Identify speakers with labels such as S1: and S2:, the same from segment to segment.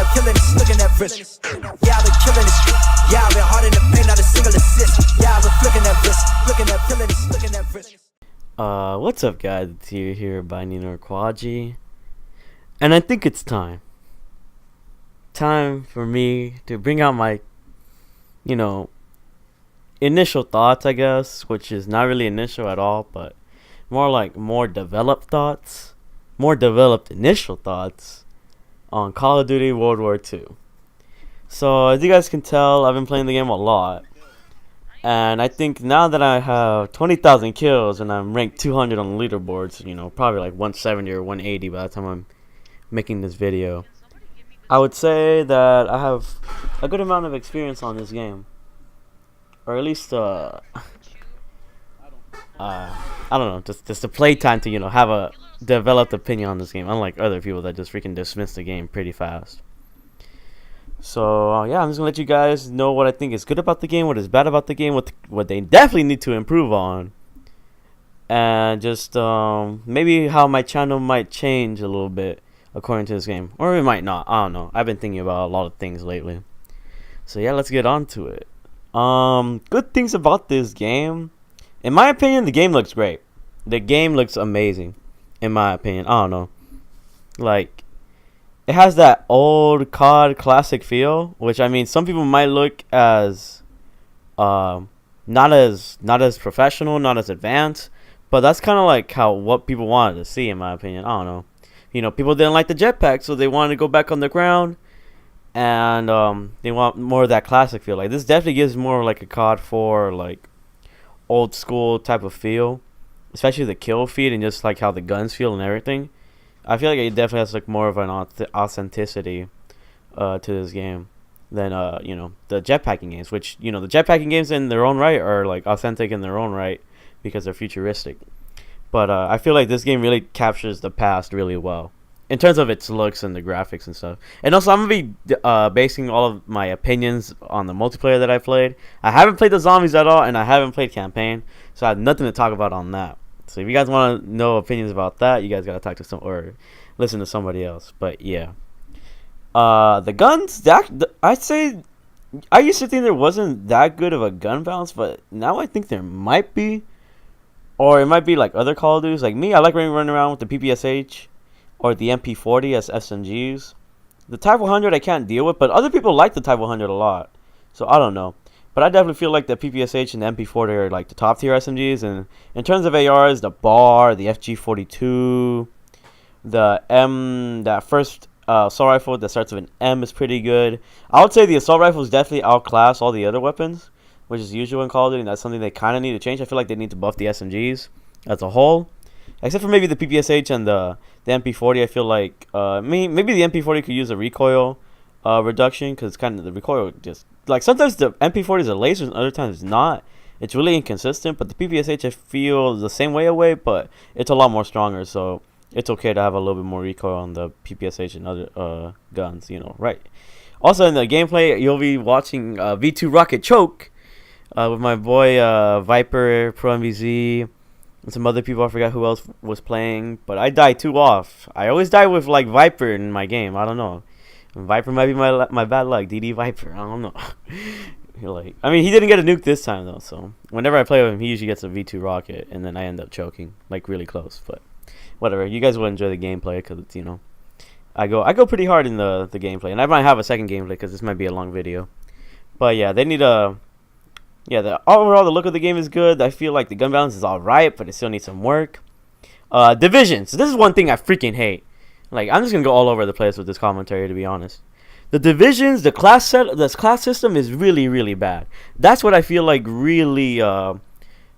S1: at killing this, looking at wrist. Yeah, I've been killing this. Yeah, I've been hard in the paint, not a single assist. Yeah, I've been flicking that wrist, looking at killing this, looking at wrist.
S2: What's up, guys? It's here, Bayanino or Quadigy, and I think it's time for me to bring out my, initial thoughts, I guess, which is not really initial at all, but more developed thoughts, more developed initial thoughts on Call of Duty World War II. So, as you guys can tell, I've been playing the game a lot. And I think now that I have 20,000 kills and I'm ranked 200 on the leaderboards, probably like 170 or 180 by the time I'm making this video, I would say that I have a good amount of experience on this game. Or at least, I don't know, just the play time to, have a developed opinion on this game, unlike other people that just freaking dismiss the game pretty fast. So, yeah, I'm just going to let you guys know what I think is good about the game, what is bad about the game, what they definitely need to improve on. And just maybe how my channel might change a little bit according to this game. Or it might not. I don't know. I've been thinking about a lot of things lately. So, yeah, let's get on to it. Good things about this game. In my opinion, the game looks great. The game looks amazing, in my opinion. I don't know. Like, it has that old COD classic feel, which, I mean, some people might look as not as professional, not as advanced, but that's kind of like what people wanted to see, in my opinion. I don't know. People didn't like the jetpack, so they wanted to go back on the ground, and they want more of that classic feel. Like, this definitely gives more like a COD 4, like, old school type of feel, especially the kill feed and just like how the guns feel and everything. I feel like it definitely has like more of an authenticity to this game than the jetpacking games, which the jetpacking games in their own right are like authentic in their own right because they're futuristic. But I feel like this game really captures the past really well in terms of its looks and the graphics and stuff. And also, I'm gonna be basing all of my opinions on the multiplayer that I played. I haven't played the zombies at all, and I haven't played campaign, so I have nothing to talk about on that. So if you guys want to know opinions about that, you guys gotta talk to or listen to somebody else. But yeah, the guns, I'd say I used to think there wasn't that good of a gun balance, but now I think there might be, or it might be like other Call of Duties. Like me, I like running around with the PPSH or the MP40 as SMGs. The Type 100 I can't deal with, but other people like the Type 100 a lot, so I don't know. But I definitely feel like the PPSH and the MP40 are like the top tier SMGs. And in terms of ARs, the BAR, the FG42, the that first assault rifle that starts with an M is pretty good. I would say the assault rifles definitely outclass all the other weapons, which is usual in Call of Duty, and that's something they kind of need to change. I feel like they need to buff the SMGs as a whole. Except for maybe the PPSH and the MP40, I feel like maybe the MP40 could use a recoil reduction, because kind of the recoil just like sometimes the MP40 is a laser and other times it's not. It's really inconsistent. But the PPSH I feel the same way away, but it's a lot more stronger, so it's okay to have a little bit more recoil on the PPSH and other guns, right? Also in the gameplay, you'll be watching V2 Rocket Choke with my boy Viiper, Pro MVZ, and some other people. I forgot who else was playing, but I died too off. I always die with like Viiper in my game. I don't know. Viiper might be my bad luck. DD Viiper. I don't know. I mean, he didn't get a nuke this time though. So whenever I play with him, he usually gets a V2 rocket, and then I end up choking like really close. But whatever. You guys will enjoy the gameplay because I go pretty hard in the gameplay, and I might have a second gameplay because this might be a long video. But yeah, they need a. Yeah, overall the look of the game is good. I feel like the gun balance is alright, but it still needs some work. Divisions. This is one thing I freaking hate. Like, I'm just gonna go all over the place with this commentary, to be honest. The divisions, the class system is really, really bad. That's what I feel like really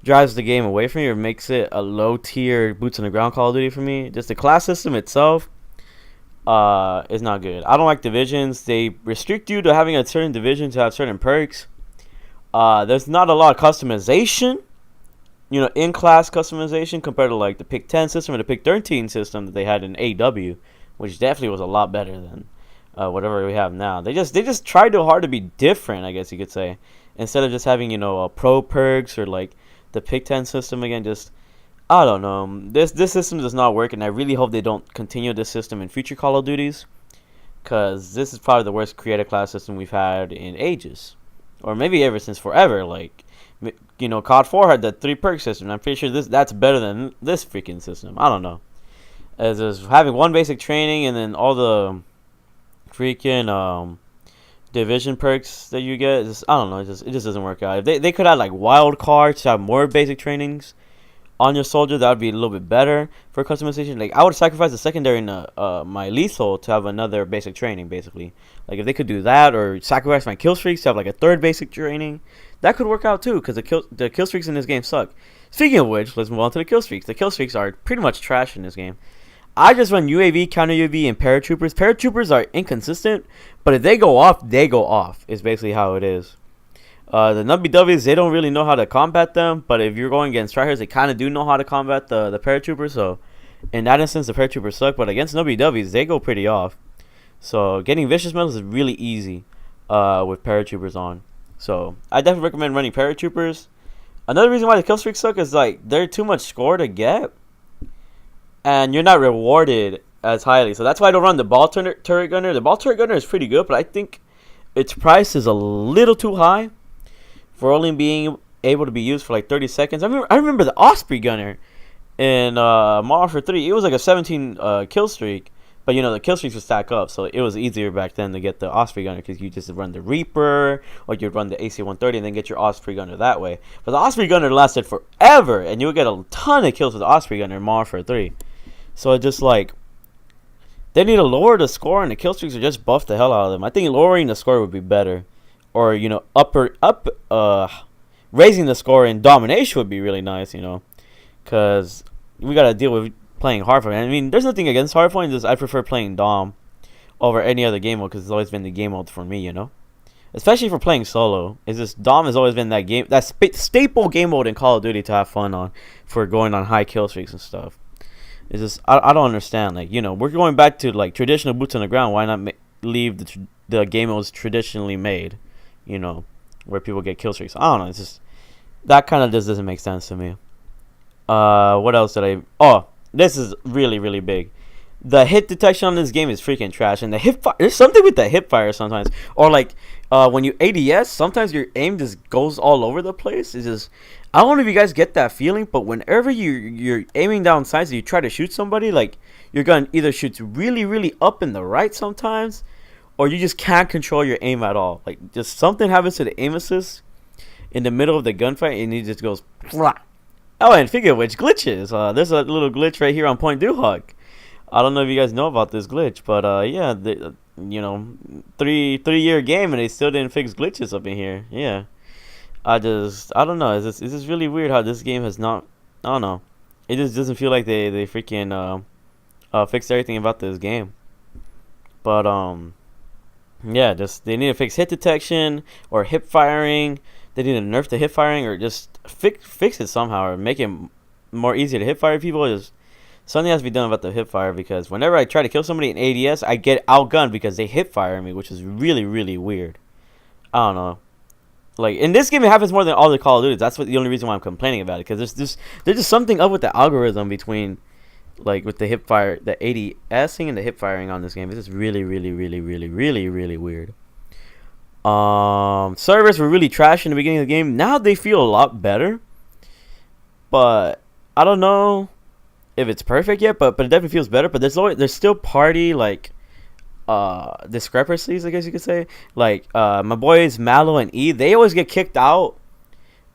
S2: drives the game away from me, or makes it a low tier boots on the ground Call of Duty for me. Just the class system itself is not good. I don't like divisions. They restrict you to having a certain division to have certain perks. There's not a lot of customization, in-class customization compared to like the Pick 10 system or the Pick 13 system that they had in AW, which definitely was a lot better than whatever we have now. They just tried too hard to be different, I guess you could say, instead of just having pro perks or like the Pick 10 system again. Just I don't know. This system does not work, and I really hope they don't continue this system in future Call of Duties, because this is probably the worst creative class system we've had in ages, or maybe ever since forever. Like, you know, COD 4 had the 3 perk system. I'm pretty sure that's better than this freaking system. I don't know. As is having one basic training and then all the freaking division perks that you get. I don't know. It just doesn't work out. If they could add like wild cards to have more basic trainings on your soldier, that would be a little bit better for customization. Like, I would sacrifice the secondary in my lethal to have another basic training, basically. Like, if they could do that, or sacrifice my Killstreaks to have like a 3rd basic training, that could work out too, because the Killstreaks in this game suck. Speaking of which, let's move on to the Killstreaks. The Killstreaks are pretty much trash in this game. I just run UAV, counter UAV, and paratroopers. Paratroopers are inconsistent, but if they go off, they go off, is basically how it is. The Nubby W's, they don't really know how to combat them, but if you're going against tryhards, they kind of do know how to combat the paratroopers. So in that instance, the paratroopers suck, but against Nubby W's, they go pretty off. So getting vicious medals is really easy with paratroopers on. So I definitely recommend running paratroopers. Another reason why the kill streaks suck is like they're too much score to get, and you're not rewarded as highly. So that's why I don't run the ball turret gunner. The ball turret gunner is pretty good, but I think its price is a little too high for only being able to be used for like 30 seconds. I remember the Osprey gunner in Modern Warfare 3. It was like a 17 kill streak, but you know the kill streaks would stack up, so it was easier back then to get the Osprey gunner because you just run the Reaper or you'd run the AC-130 and then get your Osprey gunner that way. But the Osprey gunner lasted forever, and you would get a ton of kills with the Osprey gunner in Modern Warfare 3. So it just like they need to lower the score, and the kill streaks are just buff the hell out of them. I think lowering the score would be better. Or, you know, raising the score in domination would be really nice, you know. Because we got to deal with playing hardpoint. I mean, there's nothing against hardpoint. Just I prefer playing dom over any other game mode because it's always been the game mode for me, you know. Especially for playing solo. It's just dom has always been that staple game mode in Call of Duty to have fun on for going on high kill streaks and stuff. It's just, I don't understand. Like, you know, we're going back to, like, traditional boots on the ground. Why not leave the game modes traditionally made? You know, where people get kill streaks. I don't know. It's just that kind of just doesn't make sense to me. What else did I? Oh, this is really, really big. The hit detection on this game is freaking trash, and the hip fire. There's something with the hip fire sometimes, or like when you ADS, sometimes your aim just goes all over the place. It's just, I don't know if you guys get that feeling, but whenever you're aiming down sights and you try to shoot somebody, like your gun either shoots really, really up in the right sometimes, or you just can't control your aim at all. Like, just something happens to the aim assist in the middle of the gunfight, and it just goes, Plah. Oh, and figure of which, glitches. There's a little glitch right here on Point Duhawk. I don't know if you guys know about this glitch, but yeah, you know, three-year game, and they still didn't fix glitches up in here. Yeah, I don't know. It's just really weird how this game has not. I don't know. It just doesn't feel like they freaking fixed everything about this game. But yeah, just they need to fix hit detection or hip firing. They need to nerf the hip firing or just fix it somehow or make it more easier to hip fire people. Just something has to be done about the hip fire, because whenever I try to kill somebody in ADS, I get outgunned because they hip fire me, which is really, really weird. I don't know. Like, in this game, it happens more than all the Call of Duty. That's the only reason why I'm complaining about it, because there's just something up with the algorithm between, like, with the hip fire, the ADSing and the hip firing on this game. It's just really, really, really, really, really, really weird. Servers were really trash in the beginning of the game. Now they feel a lot better, but I don't know if it's perfect yet. But it definitely feels better. But there's still party like discrepancies, I guess you could say. Like my boys Mallow and E, they always get kicked out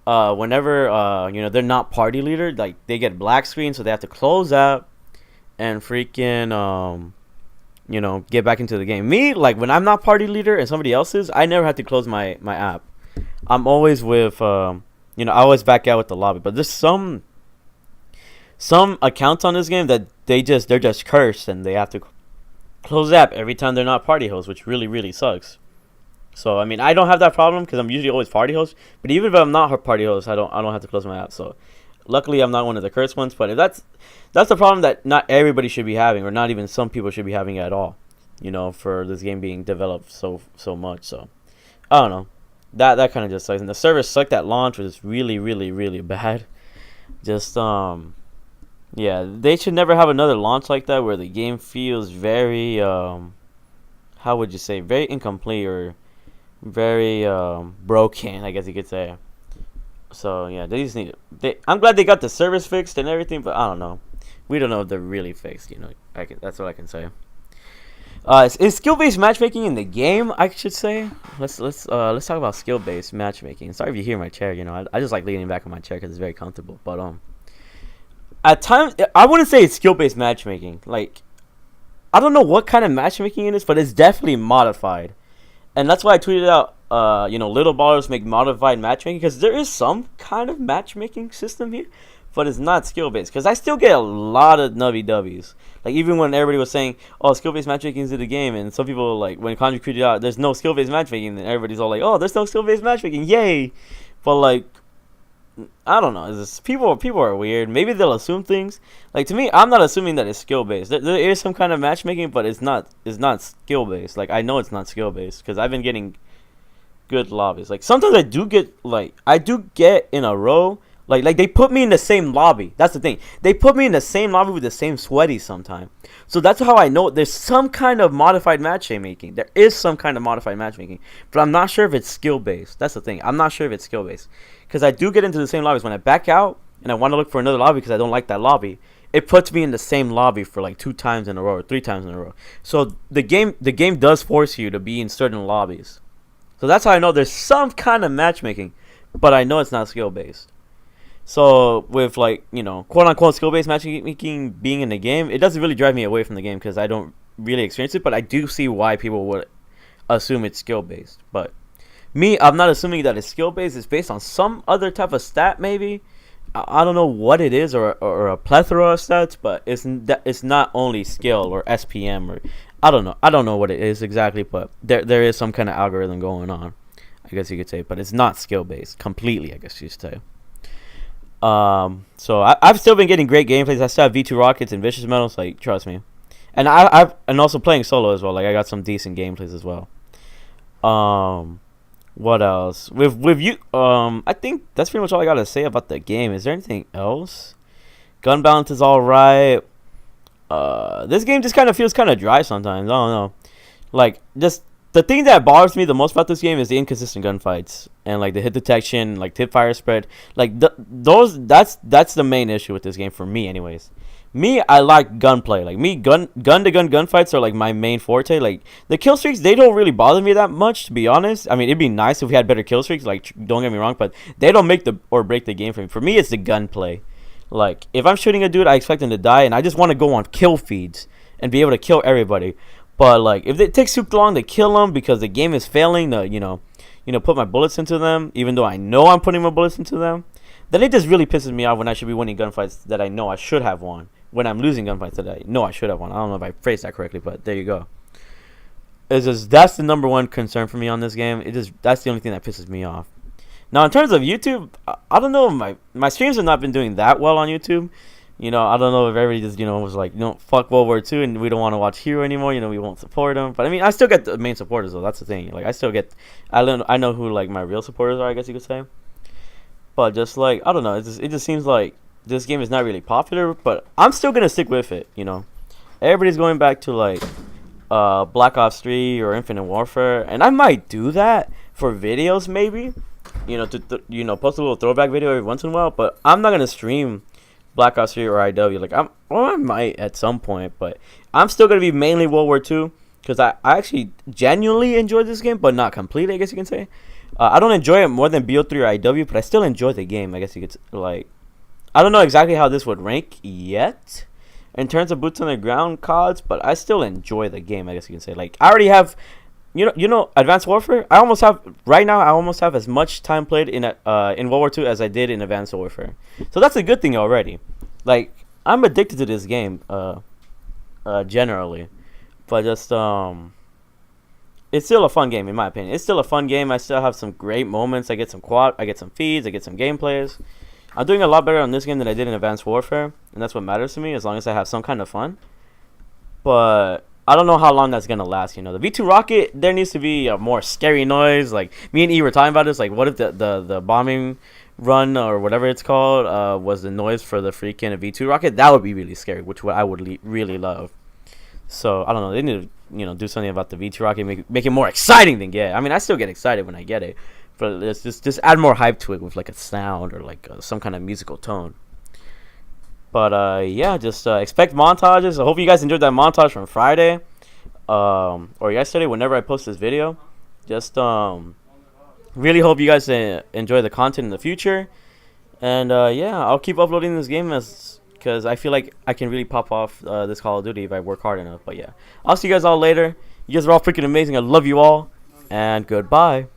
S2: whenever you know, they're not party leader. Like, they get black screen, so they have to close out and freaking you know, get back into the game. Me, like, when I'm not party leader and somebody else is, I never have to close my app. I'm always with you know, I always back out with the lobby. But there's some accounts on this game that they're just cursed, and they have to close the app every time they're not party hosts, which really, really sucks. So I mean, I don't have that problem because I'm usually always party host. But even if I'm not her party host, I don't have to close my app. So luckily, I'm not one of the cursed ones. But if that's the problem that not everybody should be having, or not even some people should be having at all. You know, for this game being developed so much. So I don't know. That kind of just sucks. And the server sucked at launch, which is really, really, really bad. Just yeah, they should never have another launch like that where the game feels very how how would you say, very incomplete or very broken, I guess you could say. So yeah, they just need. I'm glad they got the service fixed and everything, but I don't know. We don't know if they're really fixed. That's what I can say. Is skill-based matchmaking in the game? I should say. Let's talk about skill-based matchmaking. Sorry if you hear my chair. I just like leaning back on my chair because it's very comfortable. But at times I wouldn't say it's skill-based matchmaking. Like, I don't know what kind of matchmaking it is, but it's definitely modified. And that's why I tweeted out, little ballers make modified matchmaking, because there is some kind of matchmaking system here, but it's not skill-based. Because I still get a lot of nubby-dubbies. Like, even when everybody was saying, oh, skill-based matchmaking is in the game, and some people, like, when Quadigy tweeted out, there's no skill-based matchmaking, then everybody's all like, oh, there's no skill-based matchmaking, yay! But, like, I don't know. People are weird. Maybe they'll assume things. Like, to me, I'm not assuming that it's skill based. There is some kind of matchmaking, but it's not skill based. Like, I know it's not skill based because I've been getting good lobbies. Like, sometimes I do get in a row. Like they put me in the same lobby. That's the thing. They put me in the same lobby with the same sweaty sometime. So that's how I know there's some kind of modified matchmaking. There is some kind of modified matchmaking, but I'm not sure if it's skill based. That's the thing. I'm not sure if it's skill based. Because I do get into the same lobbies. When I back out and I want to look for another lobby because I don't like that lobby, it puts me in the same lobby for like 2 times in a row or 3 times in a row. So the game does force you to be in certain lobbies. So that's how I know there's some kind of matchmaking, but I know it's not skill based. So with, like, quote unquote skill based matchmaking being in the game, it doesn't really drive me away from the game because I don't really experience it. But I do see why people would assume it's skill based. But me, I'm not assuming that it's skill based. It's based on some other type of stat, maybe. I don't know what it is, or a plethora of stats, but it's not only skill or SPM, or I don't know what it is exactly, but there is some kind of algorithm going on, I guess you could say, but it's not skill based completely, I guess you could say. So I've still been getting great gameplays. I still have V2 rockets and vicious metals, like, trust me, and I've also playing solo as well. Like, I got some decent gameplays as well. What else? With you, I think that's pretty much all I gotta say about the game. Is there anything else? Gun balance is alright. This game just kind of feels kind of dry sometimes. I don't know. Like, just the thing that bothers me the most about this game is the inconsistent gunfights and, like, the hit detection, like tip fire spread. Like, that's the main issue with this game for me, anyways. Me, I like gunplay. Like, me, gun-to-gun gunfights are, like, my main forte. Like, the killstreaks, they don't really bother me that much, to be honest. I mean, it'd be nice if we had better killstreaks. Like, don't get me wrong, but they don't make or break the game for me. For me, it's the gunplay. Like, if I'm shooting a dude, I expect him to die, and I just want to go on kill feeds and be able to kill everybody. But, like, if it takes too long to kill them because the game is failing to, put my bullets into them, even though I know I'm putting my bullets into them, then it just really pisses me off when I should be winning gunfights that I know I should have won. When I'm losing gunfights that I know I should have won. I don't know if I phrased that correctly, but there you go. It's just, that's the number one concern for me on this game. That's the only thing that pisses me off. Now, in terms of YouTube, I don't know. My streams have not been doing that well on YouTube. I don't know if everybody just, was like, fuck World War II and we don't want to watch Hero anymore. We won't support them. But, I mean, I still get the main supporters, though. That's the thing. Like, I know who, like, my real supporters are, I guess you could say. But just, like, I don't know. It just seems like this game is not really popular, but I'm still going to stick with it, Everybody's going back to, like, Black Ops 3 or Infinite Warfare, and I might do that for videos, maybe, to post a little throwback video every once in a while, but I'm not going to stream Black Ops 3 or IW. Like, I might at some point, but I'm still going to be mainly World War II, because I actually genuinely enjoy this game, but not completely, I guess you can say. I don't enjoy it more than BO3 or IW, but I still enjoy the game, I guess you could, like, I don't know exactly how this would rank yet in terms of boots on the ground CODs, but I still enjoy the game, I guess you can say. Like, I already have, Advanced Warfare. I almost have as much time played in World War II as I did in Advanced Warfare. So that's a good thing already. Like, I'm addicted to this game, generally, but just it's still a fun game in my opinion. It's still a fun game. I still have some great moments. I get some feeds. I get some gameplays. I'm doing a lot better on this game than I did in Advanced Warfare, and that's what matters to me, as long as I have some kind of fun. But I don't know how long that's gonna last. The V2 rocket, there needs to be a more scary noise. Like, me and E were talking about this. Like, what if the bombing run or whatever it's called was the noise for the freaking V2 rocket? That would be really scary, which I would really love. So I don't know. They need to do something about the VT rocket, make it more exciting than get. I mean, I still get excited when I get it, but let's just add more hype to it with like a sound or like some kind of musical tone. But yeah, just expect montages. I hope you guys enjoyed that montage from Friday, or yesterday, whenever I post this video. Just really hope you guys enjoy the content in the future. And yeah, I'll keep uploading this game because I feel like I can really pop off this Call of Duty if I work hard enough. But yeah, I'll see you guys all later. You guys are all freaking amazing. I love you all, and goodbye.